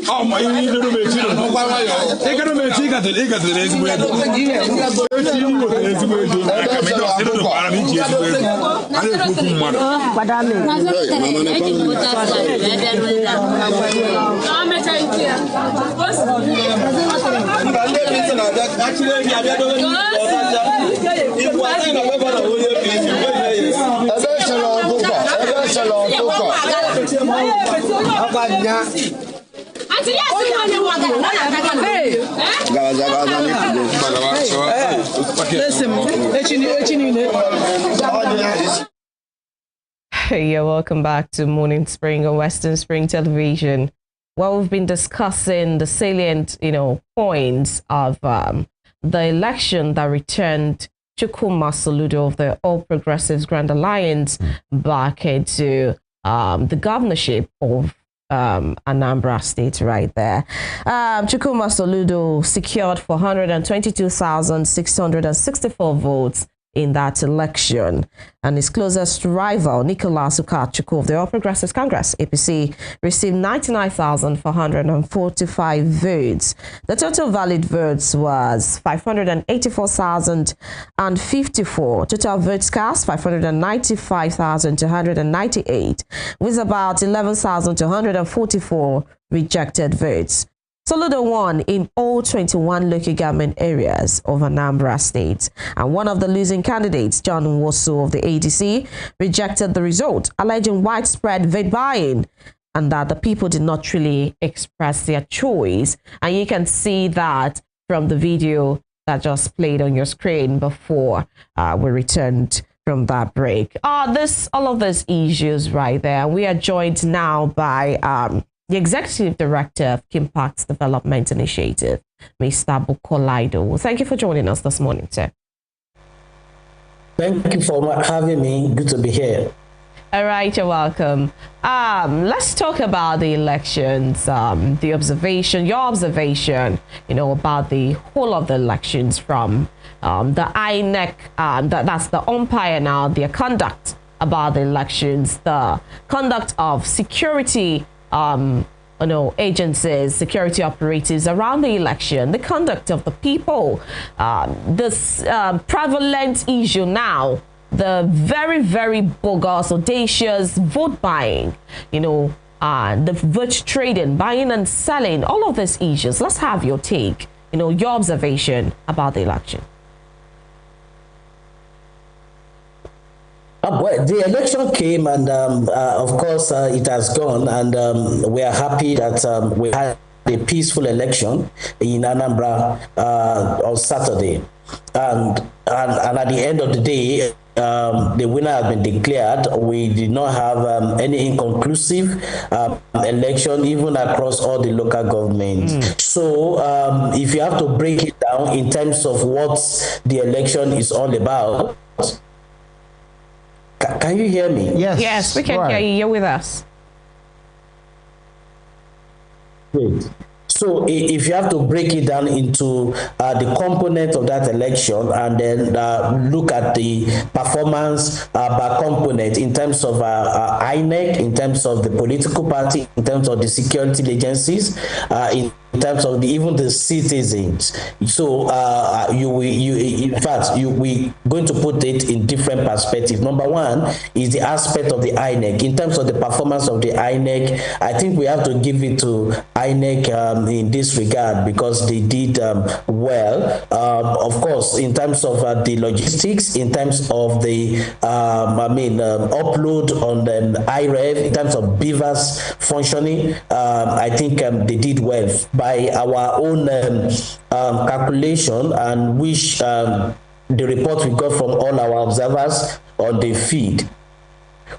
Oh, my, you need to make it. They got to make it. They got to raise weight. You're welcome back to Morning Spring on Western Spring Television. Well, we've been discussing the salient, points of the election that returned Chukwuma Soludo of the All Progressives Grand Alliance back into the governorship of Anambra State right there. Chukwuma Soludo secured 422,664 votes in that election, and his closest rival, Nicholas Ukachukwu of the All Progressives Congress, APC, received 99,445 votes. The total valid votes was 584,054. Total votes cast, 595,298, with about 11,244 rejected votes. Soludo won in all 21 local government areas of Anambra State, and one of the losing candidates, John Nwosu of the ADC, rejected the result, alleging widespread vote buying and that the people did not really express their choice. And you can see that from the video that just played on your screen before we returned from that break. All of these issues right there. We are joined now by the Executive Director of Kimpact's Development Initiative, Mr. Bukola Idowu. Thank you for joining us this morning, sir. Thank you for having me. Good to be here. All right, you're welcome. Let's talk about the elections, your observation, about the whole of the elections from the INEC, that's the umpire now, their conduct about the elections, the conduct of security agencies, security operatives around the election, the conduct of the people, this prevalent issue now, the very, very bogus, audacious vote buying, the vote trading, buying and selling, all of these issues. Let's have your take, your observation about the election. Well, the election came, and of course it has gone, and we are happy that we had a peaceful election in Anambra on Saturday, and at the end of the day, the winner has been declared. We did not have any inconclusive election, even across all the local governments. So if you have to break it down in terms of what the election is all about. Can you hear me? Yes, we can hear you. You're with us. Great. So if you have to break it down into the component of that election and then look at the performance by component in terms of INEC, in terms of the political party, in terms of the security agencies, in terms of even the citizens. So we're going to put it in different perspectives. Number one is the aspect of the INEC. In terms of the performance of the INEC, I think we have to give it to INEC in this regard because they did well. Of course, in terms of the logistics, in terms of the upload on the IREV, in terms of Beaver's functioning, I think they did well. By our own calculation, and which the report we got from all our observers on the feed,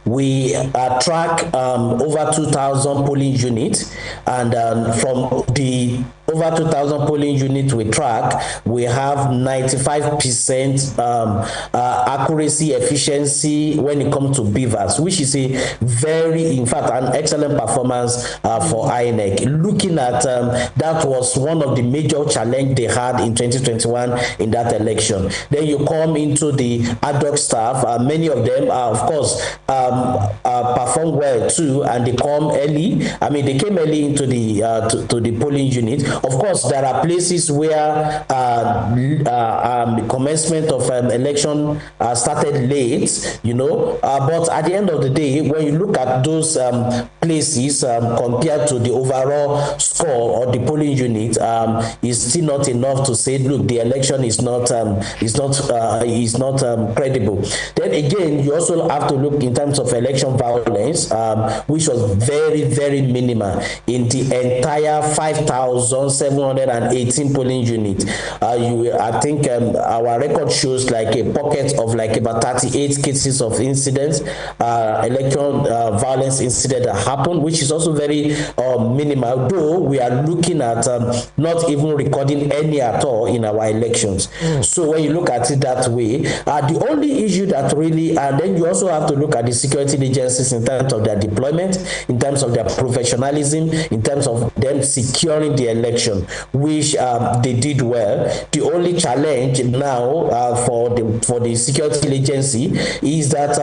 we track over 2,000 polling units, and from the over 2,000 polling units we track, we have 95% accuracy, efficiency when it comes to beavers, which is a very, in fact, an excellent performance for INEC. Looking at that was one of the major challenges they had in 2021 in that election. Then you come into the ad hoc staff, many of them are, of course, perform well too, and they come early. I mean, they came early into the to the polling unit. Of course, there are places where the commencement of election started late, you know, but at the end of the day, when you look at those places compared to the overall score or the polling unit, is still not enough to say, look, the election is not credible. Then again, you also have to look in terms of election violence, which was very, very minimal in the entire 5,718 polling units. I think our record shows like a pocket of like about 38 cases of incidents, election violence incident that happened, which is also very minimal, though we are looking at not even recording any at all in our elections. So when you look at it that way, the only issue that really, and then you also have to look at the security agencies in terms of their deployment, in terms of their professionalism, in terms of them securing the election, which they did well. The only challenge now for the security agency is that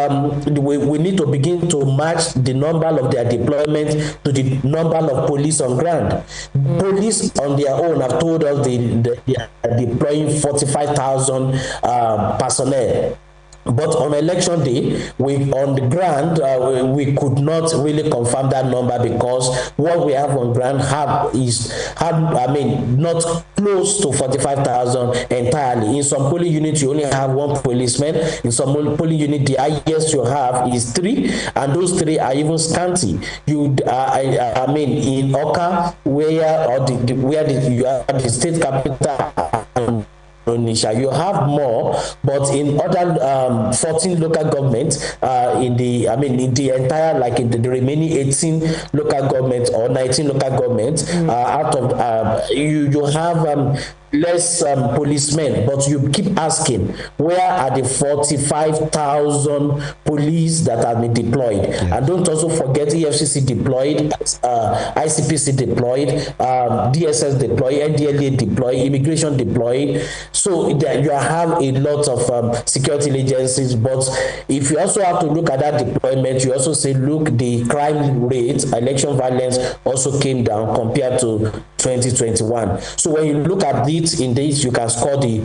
we need to begin to match the number of their deployment to the number of police on ground. Police on their own have told us they are deploying 45,000 personnel. But on election day, on the ground, we could not really confirm that number, because what we have on ground not close to 45,000 entirely. In some polling units, you only have one policeman. In some polling unit, the highest you have is 3, and those 3 are even scanty. In Oka, where you are the state capital, you have more, but in other 14 local governments, in the entire, like in the remaining 18 local governments or 19 local governments, out of you have less policemen, but you keep asking, where are the 45,000 police that have been deployed? Yes. And don't also forget EFCC deployed, ICPC deployed, DSS deployed, NDLA deployed, immigration deployed. So you have a lot of security agencies, but if you also have to look at that deployment, you also say, look, the crime rate, election violence also came down compared to 2021. So when you look at it, in this, you can score the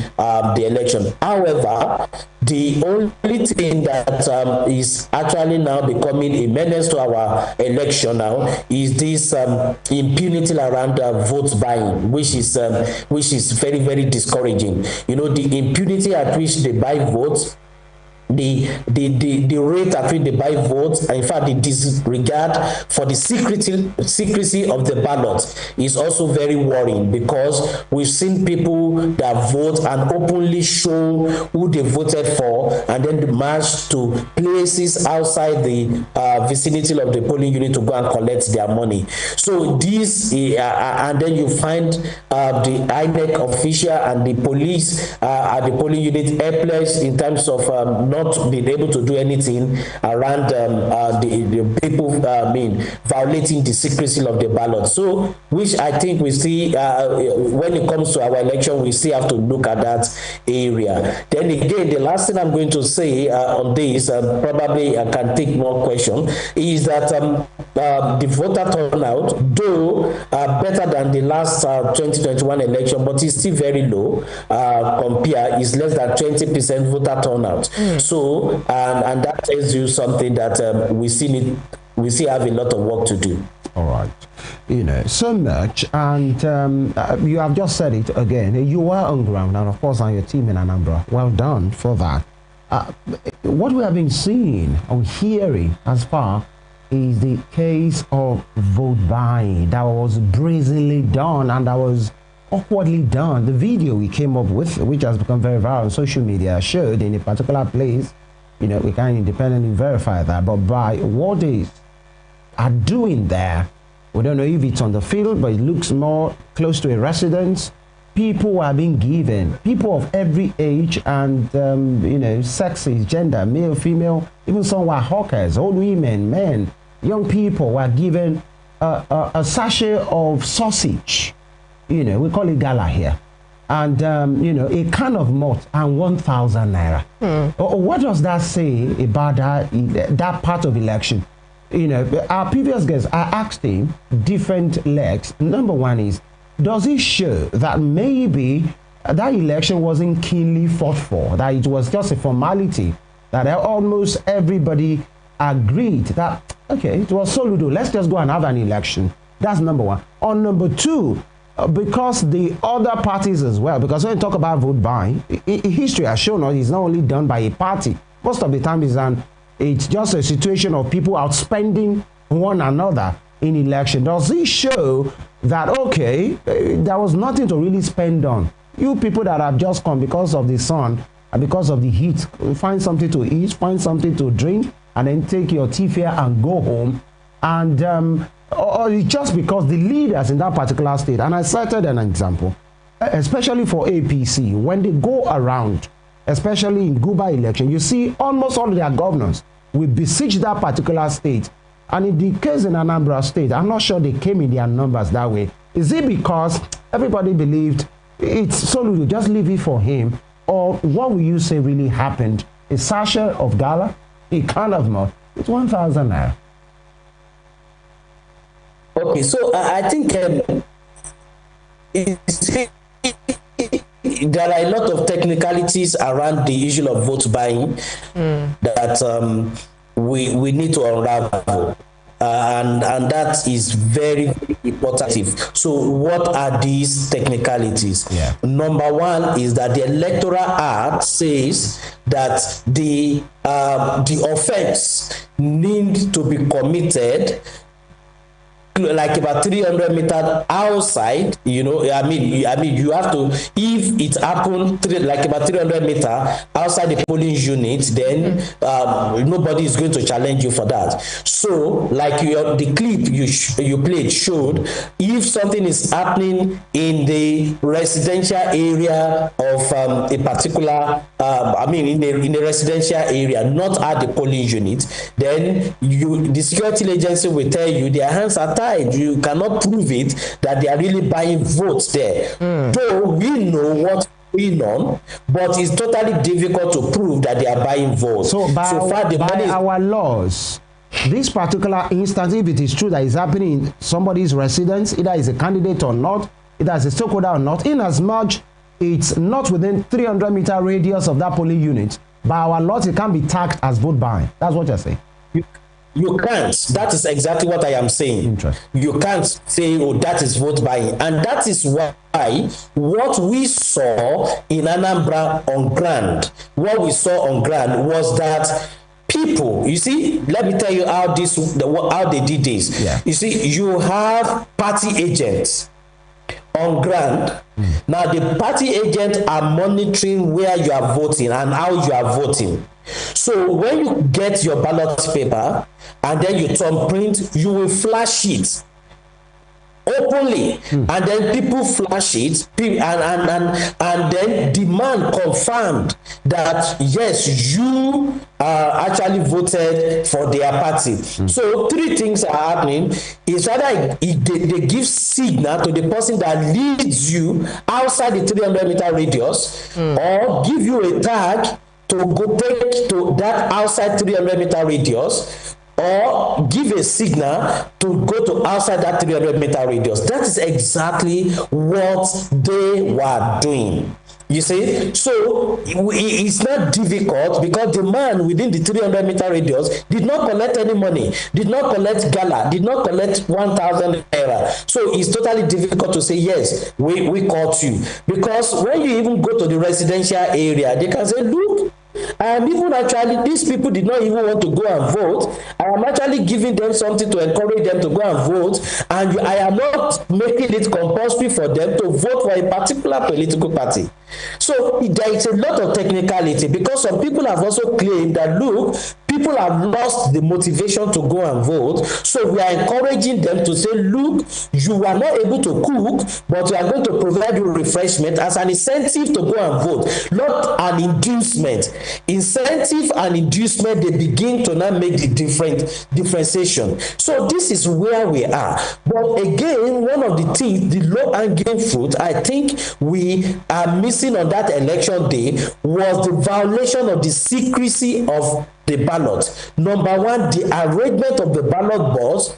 election. However, the only thing that is actually now becoming a menace to our election now is this impunity around vote buying, which is very, very discouraging. You know, the impunity at which they buy votes, the rate at which they buy votes, and in fact the disregard for the secrecy of the ballot is also very worrying, because we've seen people that vote and openly show who they voted for, and then march to places outside the vicinity of the polling unit to go and collect their money. So this and then you find the INEC official and the police at the polling unit helpless in terms of not being able to do anything around the people violating the secrecy of the ballot. So, which I think we see when it comes to our election, we still have to look at that area. Then again, the last thing I'm going to say on this, probably I can take more questions, is that the voter turnout, though better than the last 2021 election, but it's still very low is less than 20% voter turnout. So, and that tells you something that we still have a lot of work to do. All right. You know, so much, and you have just said it again. You were on ground, and of course on your team in Anambra. Well done for that. What we have been seeing or hearing as far is the case of vote buying that was brazenly done and that was awkwardly done. The video we came up with, which has become very viral on social media, showed in a particular place. You know, we can't independently verify that, but by what they are doing there, We don't know if it's on the field, but it looks more close to a residence. People are being given, people of every age and, you know, sexes, gender, male, female, even some were hawkers, old women, men, young people were given a sachet of sausage. You know, we call it gala here. And, you know, a can of malt and 1,000 naira. What does that say about that part of election? You know, our previous guest, I asked him different legs. Number one is, does it show that maybe that election wasn't keenly fought for, that it was just a formality, that almost everybody agreed that, okay, it was Soludo, let's just go and have an election. That's number one. On number two, because the other parties as well, because when you talk about vote buying, history has shown us it's not only done by a party. Most of the time it's just a situation of people outspending one another in election. Does it show that, okay, there was nothing to really spend on? You people that have just come because of the sun and because of the heat, find something to eat, find something to drink, and then take your tea fare and go home. And or it's just because the leaders in that particular state, and I cited an example, especially for APC, when they go around, especially in Guber election, you see almost all of their governors will besiege that particular state. And in the case in Anambra State, I'm not sure they came in their numbers that way. Is it because everybody believed it's Soludo, just leave it for him? Or what will you say really happened? A sachet of gala, a can of malt, it's 1,000 naira. Okay, so I think there are a lot of technicalities around the issue of vote buying that we need to unravel, and that is very important. So what are these technicalities? Number one is that the Electoral Act says that the offense needs to be committed like about 300 meters outside, you know. I mean, you have to, if it happened like about 300 meters outside the polling unit, then nobody is going to challenge you for that. So, like the clip you played showed, if something is happening in the residential area of a particular, in a residential area, not at the polling unit, then the security agency will tell you their hands are tied. You cannot prove it that they are really buying votes there. Though we know what's going on, but it's totally difficult to prove that they are buying votes. So by our laws, this particular instance, if it is true that it's happening in somebody's residence, either is a candidate or not, either is a stakeholder or not, in as much it's not within 300-meter radius of that polling unit, by our laws, it can't be tagged as vote buying. That's what you're saying. You can't. That is exactly what I am saying. You can't say, oh, that is vote buying. And that is why what we saw in Anambra on ground, was that people, you see, let me tell you how they did this. You see, you have party agents on ground. Now the party agents are monitoring where you are voting and how you are voting. So when you get your ballot paper and then you thumbprint, you will flash it openly, and then people flash it, and then demand confirmed that yes, you actually voted for their party. So three things are happening. Is either they give signal to the person that leads you outside the 300-meter radius, or give you a tag to go take to that outside 300-meter radius, or give a signal to go to outside that 300-meter radius. That is exactly what they were doing. You see, so it's not difficult because the man within the 300-meter radius did not collect any money, did not collect gala, did not collect 1,000 naira. So it's totally difficult to say, yes, we caught you. Because when you even go to the residential area, they can say, look, even actually, these people did not even want to go and vote. I am actually giving them something to encourage them to go and vote, and I am not making it compulsory for them to vote for a particular political party. So there is a lot of technicality, because some people have also claimed that, look, people have lost the motivation to go and vote. So we are encouraging them to say, look, you are not able to cook, but we are going to provide you refreshment as an incentive to go and vote, not an inducement. Incentive and inducement, they begin to now make the differentiation. So this is where we are. But again, one of the things, the low-hanging fruit, I think we are missing on that election day was the violation of the secrecy of the ballot. Number one, the arrangement of the ballot box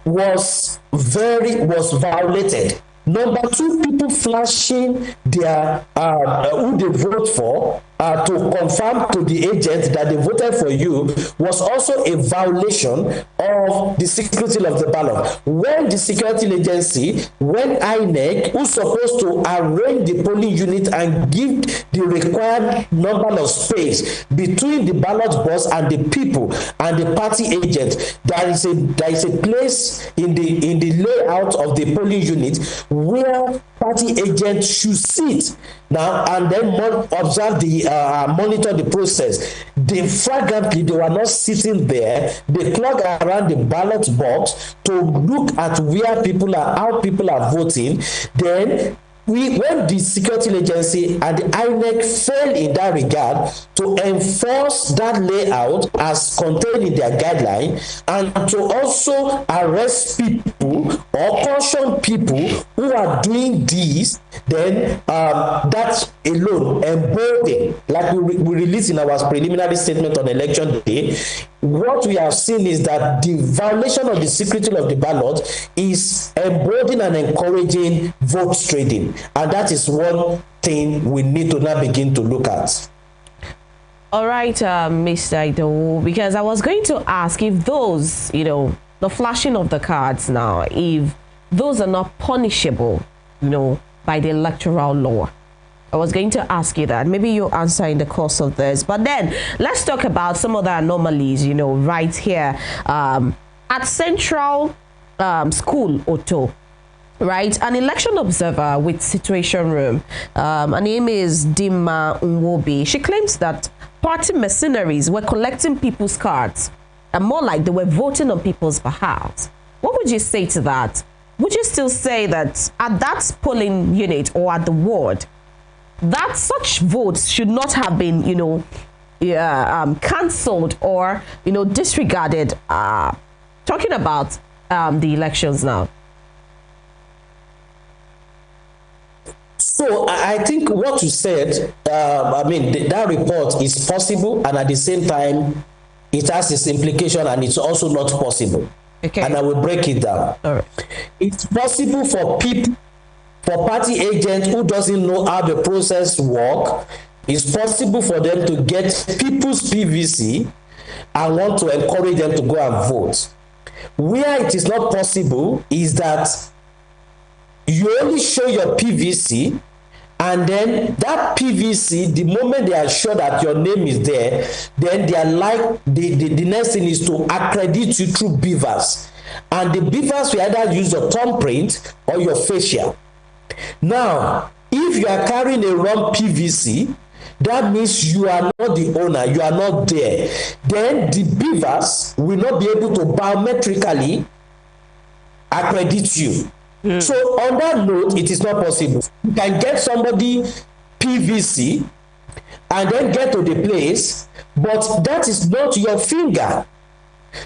was violated. Number two, people flashing their who they vote for to confirm to the agent that they voted for you was also a violation of the secrecy of the ballot. When the security agency, when INEC, who's supposed to arrange the polling unit and give the required number of space between the ballot box and the people and the party agent, there is a place in the layout of the polling unit where party agents should sit now and then observe the monitor the process. They flagrantly, they were not sitting there. They clog around the ballot box to look at where people are, how people are voting. Then when the security agency and the INEC failed in that regard to enforce that layout as contained in their guideline and to also arrest people or caution people who are doing this, then that alone emboldened, like we released in our preliminary statement on election day, what we have seen is that the violation of the secrecy of the ballot is emboldening and encouraging vote trading. And that is one thing we need to now begin to look at. All right, Mr. Idowu, because I was going to ask if those, the flashing of the cards now, if those are not punishable, by the electoral law. I was going to ask you that. Maybe you'll answer in the course of this. But then let's talk about some other anomalies, right here at Central School, Oto. Right, an election observer with Situation Room. Her name is Dima Nwobi. She claims that party mercenaries were collecting people's cards, and more like they were voting on people's behalf. What would you say to that? Would you still say that at that polling unit or at the ward, that such votes should not have been, cancelled or, disregarded? Talking about the elections now. So I think what you said, that report is possible, and at the same time, it has its implication, and it's also not possible. Okay. And I will break it down. All right. It's possible for people, for party agents who doesn't know how the process works, it's possible for them to get people's PVC and want to encourage them to go and vote. Where it is not possible is that you only show your PVC, and then that PVC, the moment they are sure that your name is there, then they are like, the next thing is to accredit you through beavers. And the beavers will either use your thumbprint or your facial. Now, if you are carrying a wrong PVC, that means you are not the owner, you are not there. Then the beavers will not be able to biometrically accredit you. So on that note, it is not possible. You can get somebody PVC and then get to the place, but that is not your finger.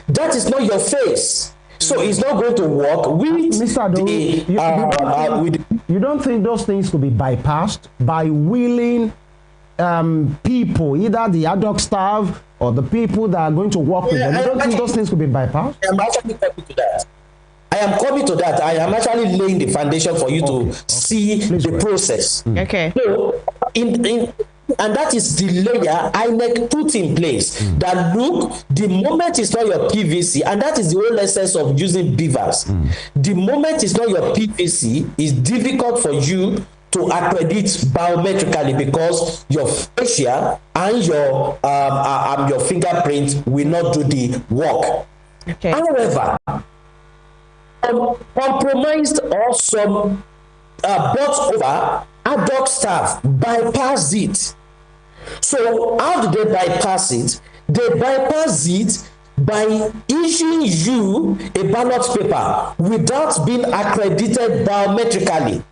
That is not your face. So it's not going to work with Mr. Idowu, you don't think those things could be bypassed by willing people, either the ad hoc staff or the people that are going to work with them? You don't think those things could be bypassed? I'm actually coming to that. I am actually laying the foundation for you to see the process. Okay. So, and that is the layer INEC put in place. That look, the moment it's not your PVC, and that is the whole essence of using beavers. The moment it's not your PVC, it's difficult for you to accredit biometrically because your facial and your fingerprint will not do the work. Okay. However, compromised or some bought over ad hoc staff bypass it. So how do they bypass it? they bypass it by issuing you a ballot paper without being accredited biometrically.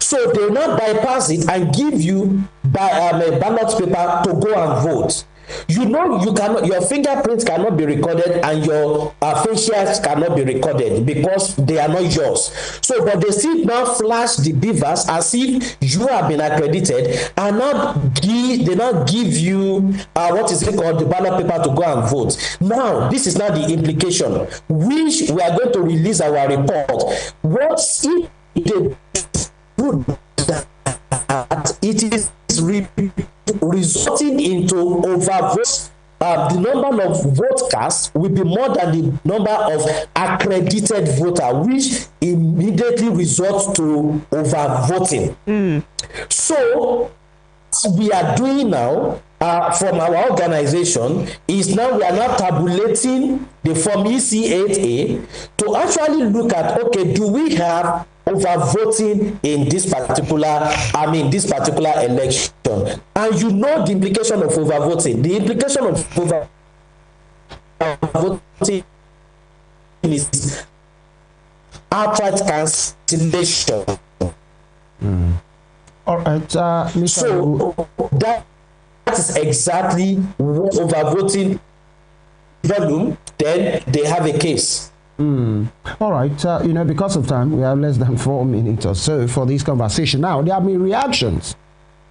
So they now bypass it and give you a ballot paper to go and vote. You know, you cannot, your fingerprints cannot be recorded and your facials cannot be recorded because they are not yours. So, but they still now flash the beavers as if you have been accredited, and now they now give you what is it called, the ballot paper to go and vote. Now, this is now the implication, which we are going to release our report. What if they do that? It is resulting into overvote. The number of vote cast will be more than the number of accredited voter, which immediately results to overvoting. So what we are doing now from our organization is now we are now tabulating the form EC8A to actually look at, okay, do we have overvoting in this particular, election? And you know the implication of overvoting. The implication of overvoting is outright cancellation. All right, Mr. So that is exactly what overvoting volume. Then they have a case. All right, because of time, we have less than 4 minutes or so for this conversation. Now, there have been reactions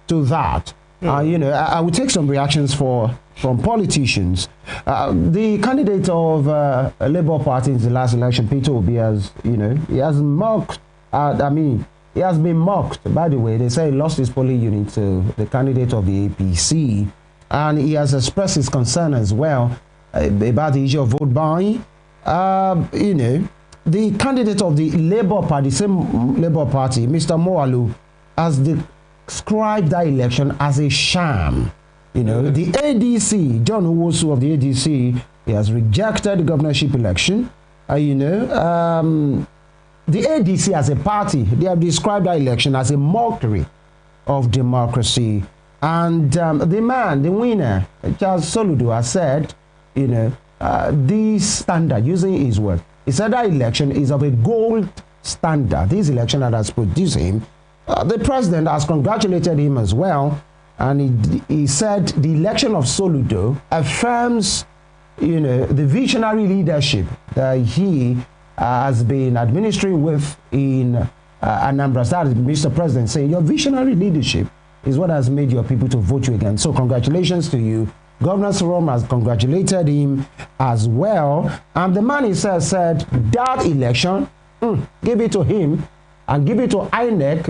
to that. I will take some reactions from politicians. The candidate of a Labour Party in the last election, Peter Obi, has, he has mocked, he has been mocked, by the way. They say he lost his polling unit to the candidate of the APC, and he has expressed his concern as well about the issue of vote buying. The candidate of the Labour Party, same Labour Party, Mr. Moalu, has described that election as a sham. The ADC, John Uwosu of the ADC, he has rejected the governorship election. The ADC as a party, they have described that election as a mockery of democracy. And the winner, Charles Soludo, has said, this standard, using his word, he said that election is of a gold standard. This election that has produced him, the president has congratulated him as well, and he said the election of Soludo affirms, the visionary leadership that he has been administering with in Anambra. That is Mr. President saying your visionary leadership is what has made your people to vote you again. So congratulations to you. Governor Sorom has congratulated him as well. And the man himself said that election, give it to him and give it to INEC,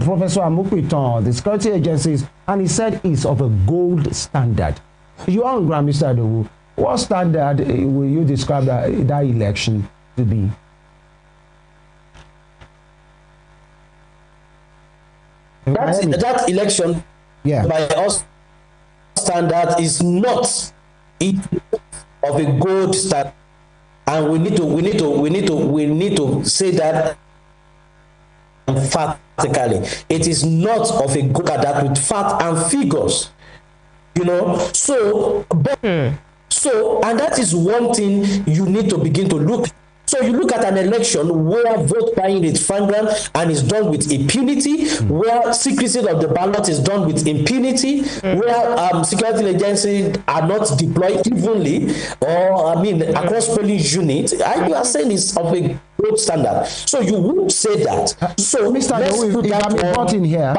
Professor Amupiton, the security agencies, and he said it's of a gold standard. You are on ground, Mr. Idowu. What standard will you describe that election to be? That election, by us standard, is not of a gold standard, and we need to say that emphatically. It is not of a gold standard with fact and figures, So, and that is one thing you need to begin to look. So you look at an election where vote buying is flagrant and is done with impunity, where secrecy of the ballot is done with impunity, where security agencies are not deployed evenly, or across polling units. You are saying it's of a gold standard. So you would say that. So Mr. Idowu, if I'm important here,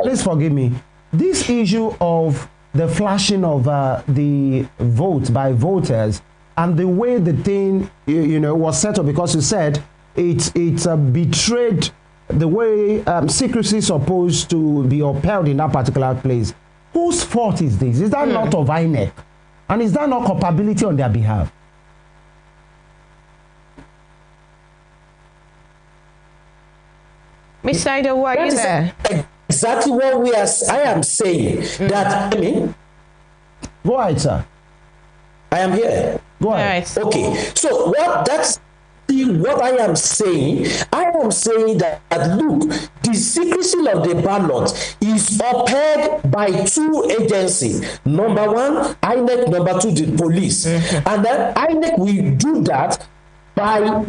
please forgive me. This issue of the flashing of the vote by voters and the way the thing, was set up, because you said it's betrayed the way secrecy is supposed to be upheld in that particular place. Whose fault is this? Is that not of INEC? And is that not culpability on their behalf? Mr. Idowu, are you there? Exactly what I am saying. That Go ahead, sir. I am here. Go ahead. Okay. So what What I am saying that look, the secrecy of the ballot is upheld by two agencies. Number one, INEC. Number two, the police. And then INEC will do that by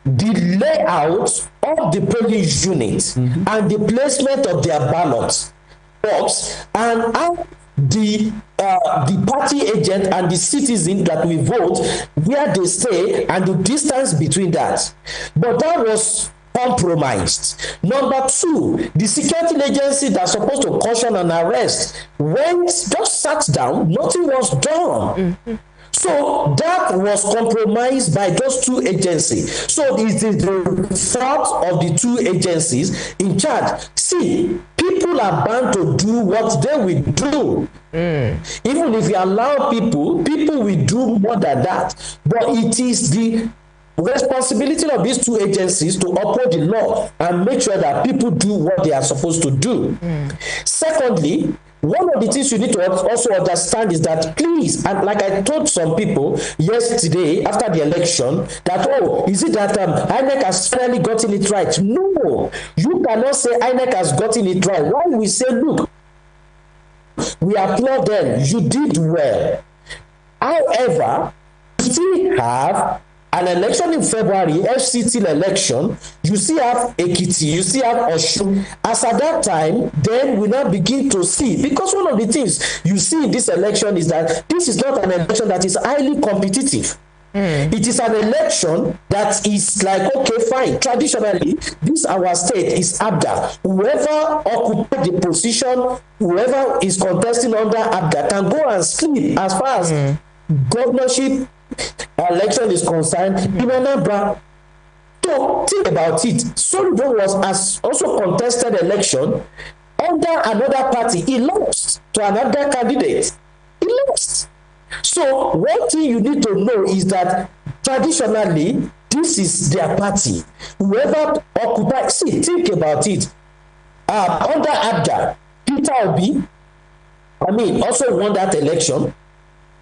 the layout of the police unit and the placement of their ballots box, and how the party agent and the citizen that will vote, where they stay and the distance between that. But that was compromised. Number two, the security agency that's supposed to caution and arrest just sat down, nothing was done. So that was compromised by those two agencies. So it is the fault of the two agencies in charge. See, people are bound to do what they will do. Even if you allow people will do more than that. But it is the responsibility of these two agencies to uphold the law and make sure that people do what they are supposed to do. Secondly, one of the things you need to also understand is that, please, and like I told some people yesterday after the election, that, oh, is it that INEC has finally gotten it right? No, you cannot say INEC has gotten it right. Why we say, look, we applaud them, you did well. However, you still have an election in February, FCT election, you still have Ekiti, you still have Osun. As at that time, then we now begin to see, because one of the things you see in this election is that this is not an election that is highly competitive. It is an election that is like, okay, fine. Traditionally, this our state is ABGA. Whoever occupies the position, whoever is contesting under ABGA can go and sleep as far as governorship election is concerned in Anambra. So think about it. Soludo'S was also contested election under another party. He lost to another candidate. He lost. So one thing you need to know is that traditionally this is their party. Whoever occupies, see, think about it. Under ABGA, Peter Obi, also won that election.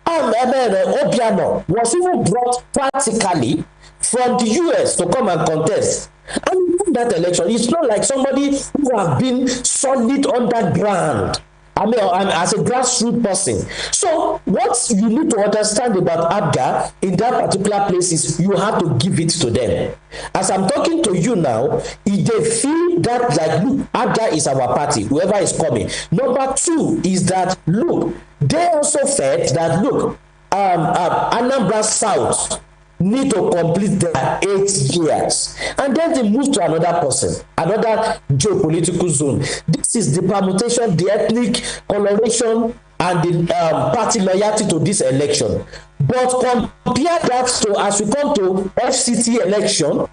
Obiano was even brought practically from the US to come and contest. And in that election, it's not like somebody who have been solid underground. As a grassroots person. So what you need to understand about ABGA in that particular place is you have to give it to them. As I'm talking to you now, if they feel that, like, look, ABGA is our party, whoever is coming. Number two is that, look, they also felt that, look, Anambra South need to complete their 8 years, and then they move to another person, another geopolitical zone. This is the permutation, the ethnic coloration, and the party loyalty to this election. But compare that to, as we come to FCT election,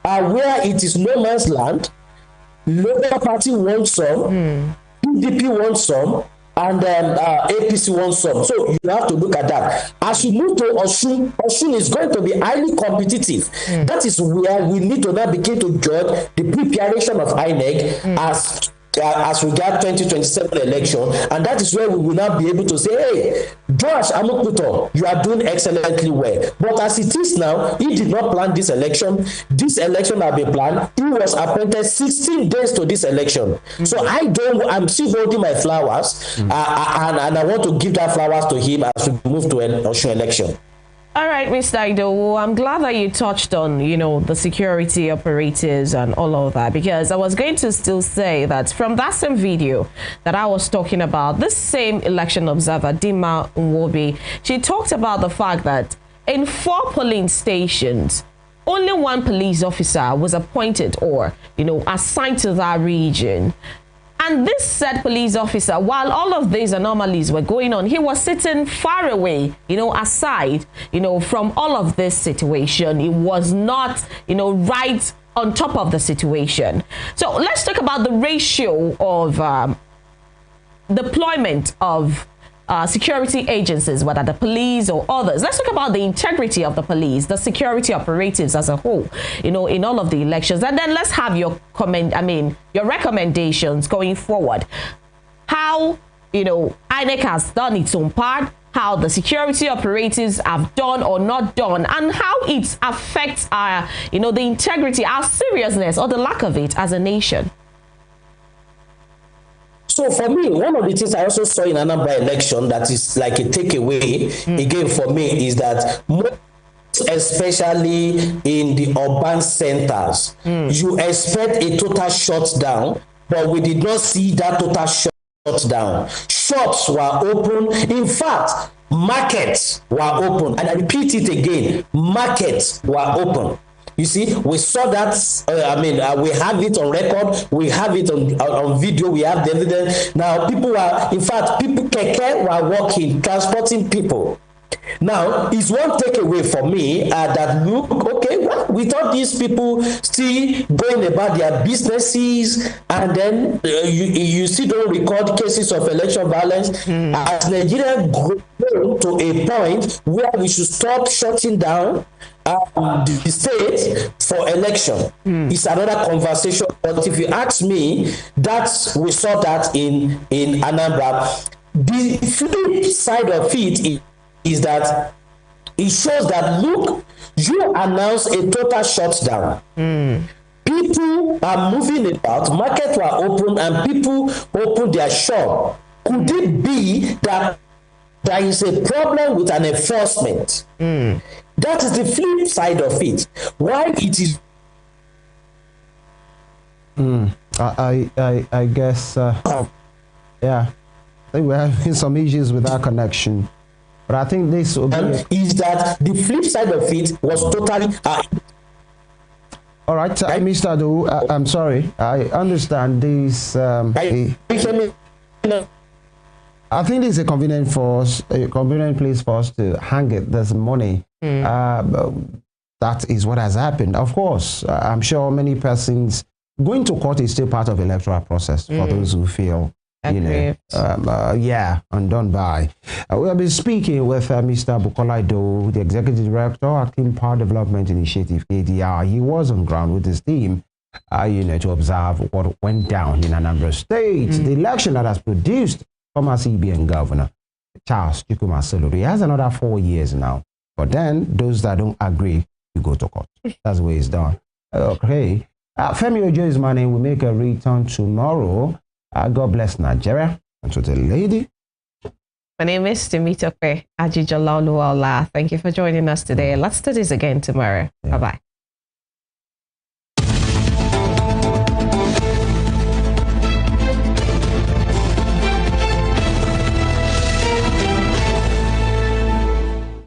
where it is no man's land, Labour Party wants some, PDP wants some, and APC wants some. So you have to look at that. As you move to Osun, Osun is going to be highly competitive. That is where we need to now begin to judge the preparation of INEC as regard 2027 election, and that is where we will now be able to say, hey, Josh Amokuto, you are doing excellently well. But as it is now, he did not plan this election. This election had been planned. He was appointed 16 days to this election. So I'm still holding my flowers, and I want to give that flowers to him as we move to an election. All right, Mr. Idowu, I'm glad that you touched on, the security operatives and all of that, because I was going to still say that from that same video that I was talking about, this same election observer, Dima Nwobi, she talked about the fact that in 4 polling stations, only 1 police officer was appointed or, assigned to that region. And this said police officer, while all of these anomalies were going on, he was sitting far away, aside, from all of this situation. He was not, right on top of the situation. So let's talk about the ratio of deployment of security agencies, whether the police or others. Let's talk about the integrity of the police, the security operatives as a whole, in all of the elections. And then let's have your your recommendations going forward. How, INEC has done its own part, how the security operatives have done or not done, and how it affects our, the integrity, our seriousness, or the lack of it as a nation? So for me, one of the things I also saw in Anambra election that is like a takeaway, again for me, is that especially in the urban centers, you expect a total shutdown, but we did not see that total shutdown. Shops were open. In fact, markets were open. And I repeat it again, markets were open. You see, we saw that, we have it on record, we have it on video, we have the evidence. Now, people keke were walking, transporting people. Now, it's one takeaway for me that look, okay, well, we thought these people still going about their businesses, and then you still don't record cases of election violence. As Nigeria grow to a point where we should stop shutting down the state for election. It's another conversation. But if you ask me, we saw that in Anambra. The flip side of it is that it shows that, look, you announce a total shutdown. People are moving about, markets were open, and people opened their shop. Could it be that there is a problem with an enforcement? That is the flip side of it. Why it is? I guess, yeah, I think we're having some issues with our connection. But I think this will be is that the flip side of it was totally. All right, Mr. Idowu, I'm sorry. I understand this. I think it's a convenient place for us to hang it this morning. That is what has happened. Of course, I'm sure many persons going to court is still part of the electoral process for those who feel, undone by. We have been speaking with Mr. Bukola Idowu, the Executive Director at Kimpact Development Initiative, KDR. He was on ground with his team, to observe what went down in Anambra State. The election that has produced former CBN Governor Charles Chukwuma Soludo. He has another 4 years now. But then, those that don't agree, you go to court. That's the way it's done. Okay. Femi Ojo is my name. We make a return tomorrow. God bless Nigeria. And to the lady. My name is Temitope Ajijolaoluola. Thank you for joining us today. Let's do this again tomorrow. Yeah. Bye-bye.